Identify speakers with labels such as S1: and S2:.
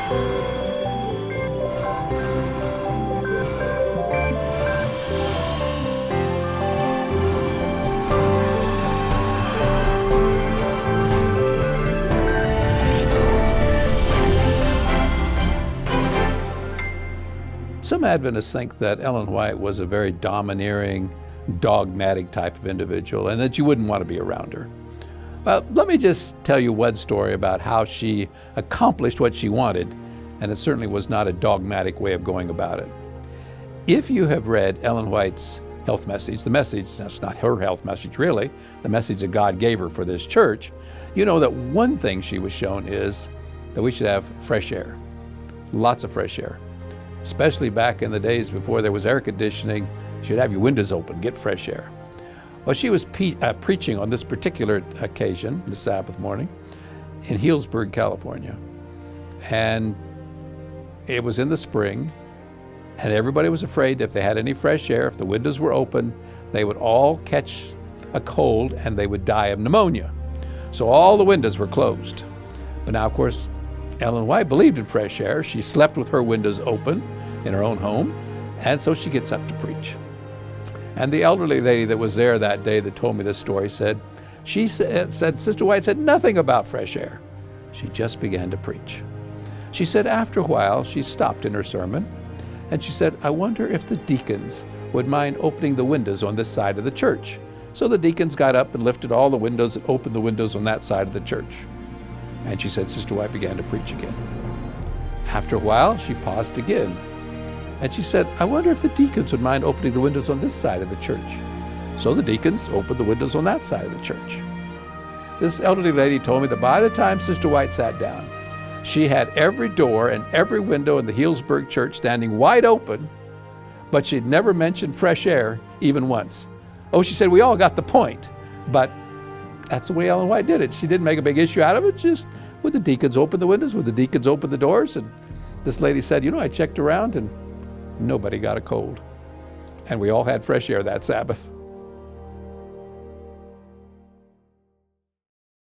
S1: Some Adventists think that Ellen White was a very domineering, dogmatic type of individual and that you wouldn't want to be around her. Let me just tell you one story about how she accomplished what she wanted, and it certainly was not a dogmatic way of going about it. If you have read Ellen White's health message, that's not her health message really, the message that God gave her for this church, you know that one thing she was shown is that we should have fresh air, lots of fresh air. Especially back in the days before there was air conditioning, you should have your windows open, get fresh air. Well, she was preaching on this particular occasion, the Sabbath morning, in Healdsburg, California. And it was in the spring, and everybody was afraid if they had any fresh air, if the windows were open, they would all catch a cold and they would die of pneumonia. So all the windows were closed. But now, of course, Ellen White believed in fresh air. She slept with her windows open in her own home, and so she gets up to preach. And the elderly lady that was there that day that told me this story said, Sister White said nothing about fresh air. She just began to preach. She said after a while, she stopped in her sermon, and she said, I wonder if the deacons would mind opening the windows on this side of the church. So the deacons got up and lifted all the windows and opened the windows on that side of the church. And she said, Sister White began to preach again. After a while, she paused again. And she said, I wonder if the deacons would mind opening the windows on this side of the church. So the deacons opened the windows on that side of the church. This elderly lady told me that by the time Sister White sat down, she had every door and every window in the Healdsburg church standing wide open, but she'd never mentioned fresh air even once. Oh, she said, we all got the point, but that's the way Ellen White did it. She didn't make a big issue out of it. Just would the deacons open the windows? Would the deacons open the doors? And this lady said, I checked around and nobody got a cold. And we all had fresh air that Sabbath.